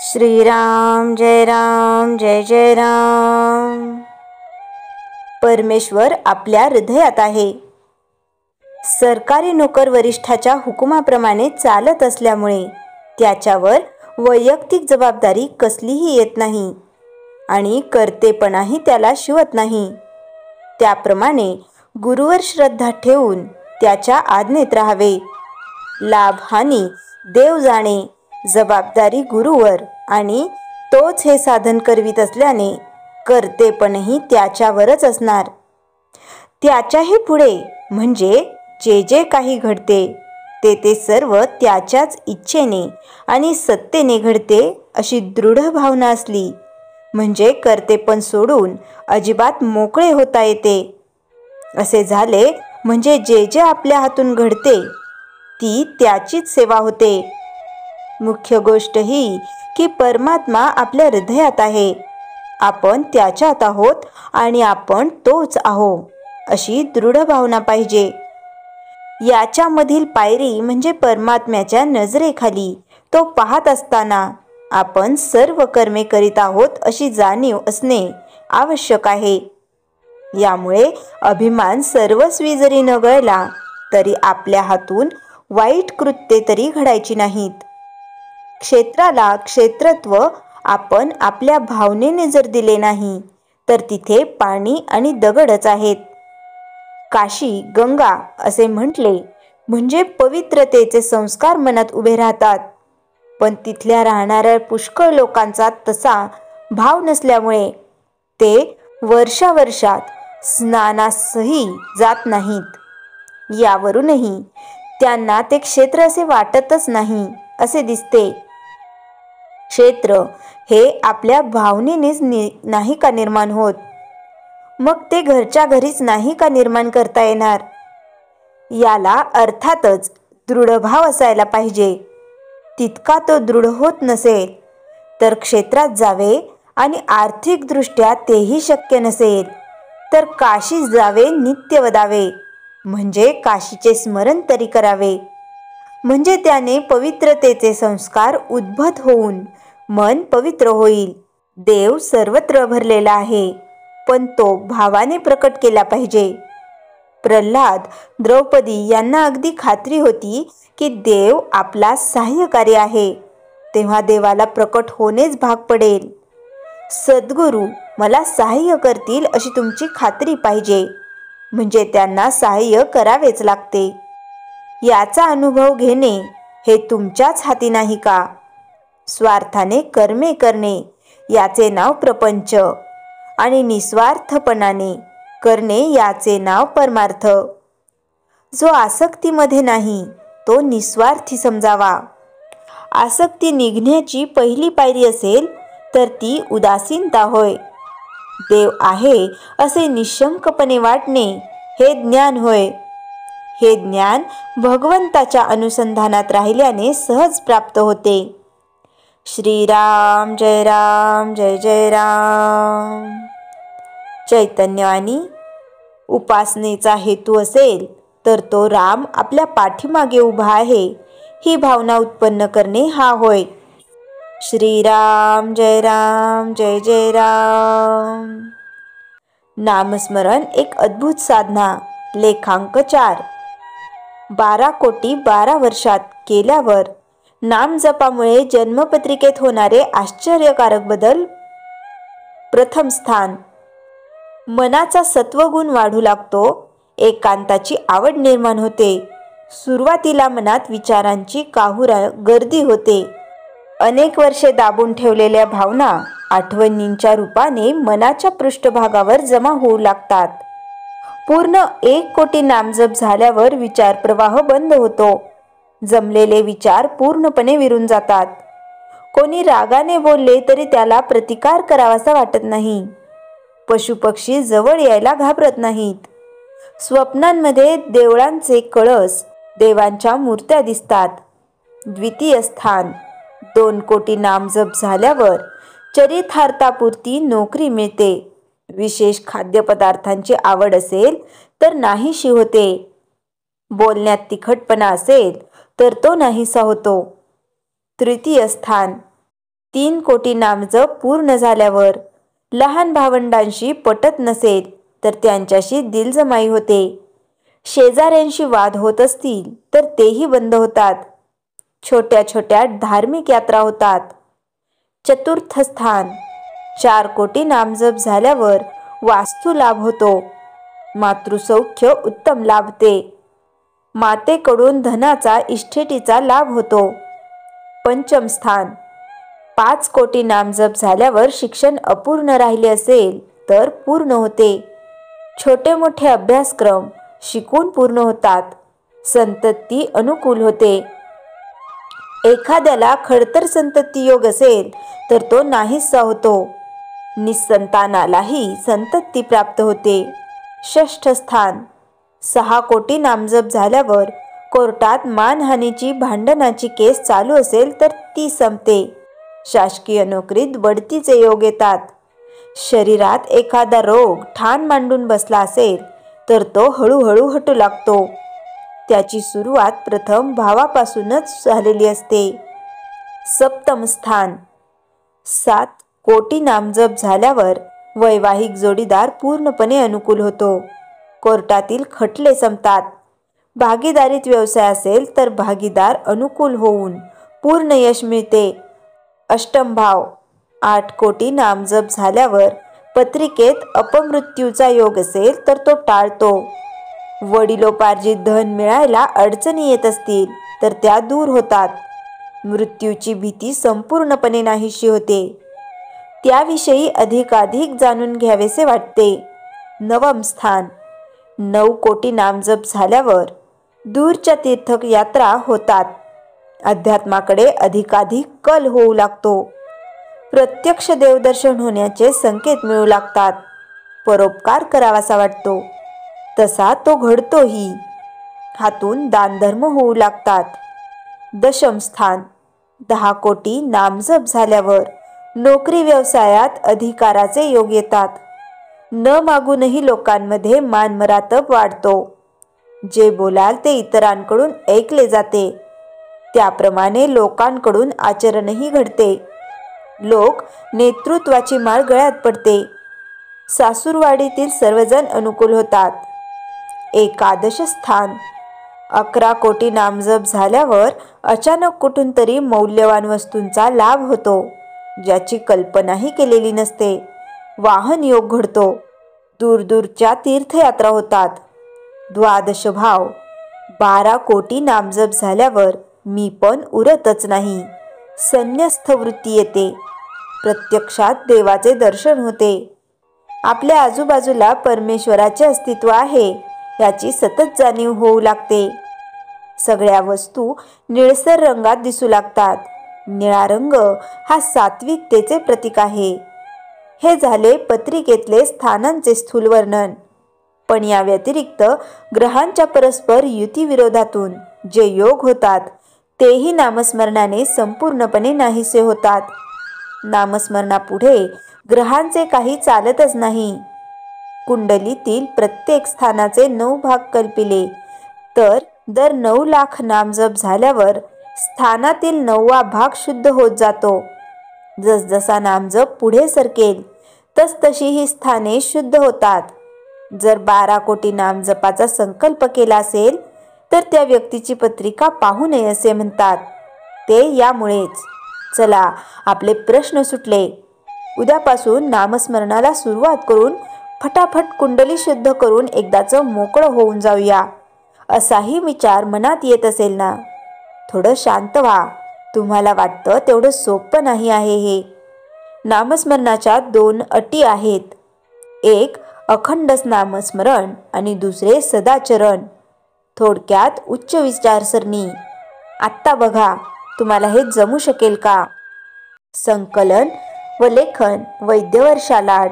श्रीराम जय राम जय जय राम। परमेश्वर आपल्या हृदयात आहे। सरकारी नोकर वरिष्ठाच्या हुकुमाप्रमाणे चालत असल्यामुळे त्याच्यावर वैयक्तिक जबाबदारी कसलीही येत नाही आणि कर्तेपणाही त्याला शिवत नाही। त्याप्रमाणे गुरुवर श्रद्धा ठेवून त्याच्या आज्ञेत राहावे। लाभ हानी देव जाणे, जबाबदारी गुरुवर आणि तोच हे साधन करवीत असल्याने कर्तेपणही त्याच्यावरच असणार। त्याच्याही पुढे म्हणजे जे जे काही घडते ते सर्व त्याच्याच इच्छेने आणि सत्तेने घडते अशी दृढ भावना असली म्हणजे कर्तेपण सोडून अजिबात मोकळे होता येते। असे झाले म्हणजे जे जे आपल्या हातून घडते ती त्याचीच सेवा होते। मुख्य गोष्ट ही की परमात्मा आपल्या हृदयात आहे, आपण त्याच्यात आहोत आणि आपण तोच आहो अशी दृढ भावना पाहिजे। याच्यामधील पायरी म्हणजे परमात्म्याच्या नजरेखाली तो पाहत असताना आपण सर्व कर्मे करीत आहोत अशी जाणीव असणे आवश्यक आहे। यामुळे अभिमान सर्वस्वी जरी न गळला तरी आपल्या हातून वाईट कृत्ये तरी घडायची नाहीत। क्षेत्राला क्षेत्रत्व आपण आपल्या भावनेने जर दिले नाही तर तिथे पाणी आणि दगडच आहेत। काशी गंगा असे म्हटले म्हणजे पवित्रतेचे संस्कार मनात उभे राहतात, पण तिथल्या राहणाऱ्या पुष्कळ लोकांचा तसा भाव नसल्यामुळे ते वर्षावर्षात स्नानासही जात नाहीत। यावरूनही त्यांना ते क्षेत्र असे वाटतच नाही असे दिसते। क्षेत्र हे आपल्या भावनेनेच नाही का निर्माण होत, मग ते घरच्या घरीच नाही का निर्माण करता येणार। याला अर्थातच दृढभाव असायला पाहिजे। तितका तो दृढ होत नसेल तर क्षेत्रात जावे आणि आर्थिकदृष्ट्या तेही शक्य नसेल तर काशीस जावे, नित्य वदावे म्हणजे काशीचे स्मरण तरी करावे, म्हणजे त्याने पवित्रतेचे संस्कार उद्भत होऊन मन पवित्र होईल। देव सर्वत्र भरलेला आहे, पण तो भावाने प्रकट केला पाहिजे। प्रल्हाद, द्रौपदी यांना अगदी खात्री होती की देव आपला सहाय्यकारी आहे, तेव्हा देवाला प्रकट होणेच भाग पडेल। सद्गुरू मला सहाय्य करतील अशी तुमची खात्री पाहिजे, म्हणजे त्यांना सहाय्य करावेच लागते। याचा अनुभव घेणे हे तुमच्याच हाती नाही का? स्वार्थाने कर्मे करणे याचे नाव प्रपंच आणि निस्वार्थपणाने करणे याचे नाव परमार्थ। जो आसक्तीमध्ये नाही तो निस्वार्थी समजावा। आसक्ती निघण्याची पहिली पायरी असेल तर ती उदासीनता होय। देव आहे असे निशंकपणे वाटणे हे ज्ञान होय। हे ज्ञान भगवंताच्या अनुसंधानात राहिल्याने सहज प्राप्त होते। श्रीराम जय राम जय जय राम। चैतन्यवाणी उपासनेचा हेतू असेल तर तो राम आपल्या पाठीमागे उभा आहे ही भावना उत्पन्न करणे हा होय। श्रीराम जय राम जय जय राम। नामस्मरण एक अद्भुत साधना। लेखांक 4। 12 कोटी 12 वर्षात केल्यावर नामजपामुळे जन्मपत्रिकेत होणारे आश्चर्यकारक बदल। प्रथम स्थान, मनाचा सत्वगुण वाढू लागतो, एकांताची आवड निर्माण होते। सुरुवातीला मनात विचारांची काहुरा गर्दी होते। अनेक वर्षे दाबून ठेवलेल्या भावना आठवणींच्या रूपाने मनाच्या पृष्ठभागावर जमा होऊ लागतात। पूर्ण 1 कोटी नामजप झाल्यावर विचारप्रवाह बंद होतो। जमलेले विचार पूर्णपणे विरून जातात। कोणी रागाने बोलले तरी त्याला प्रतिकार करावासा वाटत नाही। पशुपक्षी जवळ यायला घाबरत नाहीत। स्वप्नांमध्ये देवळांचे कळस, देवांच्या मूर्त्या दिसतात। द्वितीय स्थान, 2 कोटी नामजप झाल्यावर चरितार्थापुरती नोकरी मिळते। विशेष खाद्यपदार्थांची आवड असेल तर नाहीशी होते। बोलण्यात तिखटपणा असेल तर तो नाहीसा होतो। तृतीय स्थान, 3 कोटी नामजप पूर्ण झाल्यावर लहान भावंडांशी पटत नसेल तर त्यांच्याशी दिलजमाई होते. शेजाऱ्यांशी वाद होत असतील तर तेही बंद होतात. छोट्या छोट्या धार्मिक यात्रा होतात. चतुर्थ स्थान 4 कोटी नामजप झाल्यावर वास्तू लाभ होतो. मातृसौख्य उत्तम लाभते. मातेकडून धनाचा इष्टेटीचा लाभ होतो. पंचम स्थान 5 कोटी नामजप झाल्यावर शिक्षण अपूर्ण राहिले असेल तर पूर्ण होते. छोटे मोठे अभ्यासक्रम शिकून पूर्ण होतात. संतती अनुकूल होते. एखाद्याला खडतर संतती योग असेल तर तो नाहीसा होतो. निसंतानालाही संतती प्राप्त होते. षष्ठ स्थान 6 कोटी नामजप झाल्यावर कोर्टात मानहानीची भांडणाची केस चालू असेल तर ती संपते. शासकीय नोकरीत बढतीचे योग येतात. शरीरात एखादा रोग ठाण मांडून बसला असेल तर तो हळूहळू हटू लागतो. त्याची सुरुवात प्रथम भावापासूनच झालेली असते. सप्तम स्थान 7 कोटी नामजप झाल्यावर वैवाहिक जोडीदार पूर्णपणे अनुकूल होतो. कोर्टातील खटले संपतात. भागीदारीत व्यवसाय असेल तर भागीदार अनुकूल होऊन पूर्ण यश मिळते. अष्टम भाव 8 कोटी नामजप झाल्यावर पत्रिकेत अपमृत्यूचा योग असेल तर तो टाळतो. वडिलोपार्जित धन मिळायला अडचणी येत असतील तर त्या दूर होतात. मृत्यूची भीती संपूर्णपणे नाहीशी होते. त्याविषयी अधिकाधिक जाणून घ्यावेसे वाटते. नवम स्थान 9 कोटी नामजप झाल्यावर दूरच्या तीर्थयात्रा होतात. अध्यात्माकडे अधिकाधिक कल होऊ लागतो. प्रत्यक्ष देवदर्शन होण्याचे संकेत मिळू लागतात. परोपकार करावासा वाटतो तसा तो घडतोही. हातून दानधर्म होऊ लागतात. दशम स्थान 10 कोटी नामजप झाल्यावर नोकरी व्यवसायात अधिकाराचे योग येतात. न मागूनही लोकांमध्ये मानमरातब वाढतो. जे बोलाल ते इतरांकडून ऐकले जाते. त्याप्रमाणे लोकांकडून आचरणही घडते. लोक नेतृत्वाची माळ गळ्यात पडते. सासूरवाडीतील सर्वजण अनुकूल होतात. एकादश स्थान 11 कोटी नामजप झाल्यावर अचानक कुठून तरी मौल्यवान वस्तूंचा लाभ होतो ज्याची कल्पनाही केलेली नसते. वाहन योग घडतो. दूरदूरच्या तीर्थयात्रा होतात. द्वादश भाव 12 कोटी नामजप झाल्यावर मी पण उरतच नाही. संन्यस्त वृत्ती येते. प्रत्यक्षात देवाचे दर्शन होते. आपल्या आजूबाजूला परमेश्वराचे अस्तित्व आहे याची सतत जाणीव होऊ लागते. सगळ्या वस्तू निळसर रंगात दिसू लागतात. निळा रंग हा सात्विकतेचे प्रतीक आहे. हे झाले पत्रिकेतले स्थानांचे स्थूल वर्णन. पण या व्यतिरिक्त ग्रहांच्या परस्पर युती विरोधातून जे योग होतात तेही नामस्मरणाने संपूर्णपणे नाहीसे होतात. नामस्मरणापुढे ग्रहांचे काही चालतच नाही. कुंडलीतील प्रत्येक स्थानाचे 9 भाग कल्पिले तर दर 9 लाख नामजप झाल्यावर स्थानातील 9वा भाग शुद्ध होत जातो. जसजसा नामजप पुढे सरकेल तसतशी ही स्थाने शुद्ध होतात. जर 12 कोटी नामजपाचा संकल्प केला असेल तर त्या व्यक्तीची पत्रिका पाहू नये असे म्हणतात. ते यामुळेच. चला आपले प्रश्न सुटले. उद्यापासून नामस्मरणाला सुरुवात करून फटाफट कुंडली शुद्ध करून एकदाचं मोकळं होऊन जाऊया असाही विचार मनात येत असेल ना? थोडं शांत व्हा. तुम्हाला वाटतं तेवढं सोपं नाही आहे हे. नामस्मरणाच्या 2 अटी आहेत. एक अखंड नामस्मरण आणि दुसरे सदाचरण. थोडक्यात उच्च विचारसरणी. आत्ता बघा तुम्हाला हे जमू शकेल का? संकलन व लेखन वैद्यवर्षा लाड.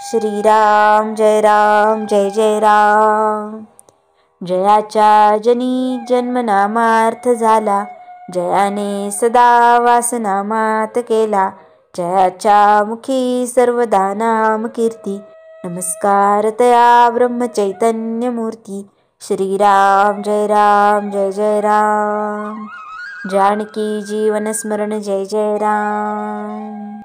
श्रीराम जय राम जय जय राम. जयाच्या जनी जन्मनामार्थ झाला. जयाने सदा वासनामात केला. जयाच्या मुखी सर्वदा नाम कीर्ती. नमस्कार तया ब्रह्मचैतन्य मूर्ती. श्रीराम जय राम जय जय राम. जानकी जीवन स्मरण जय जय राम।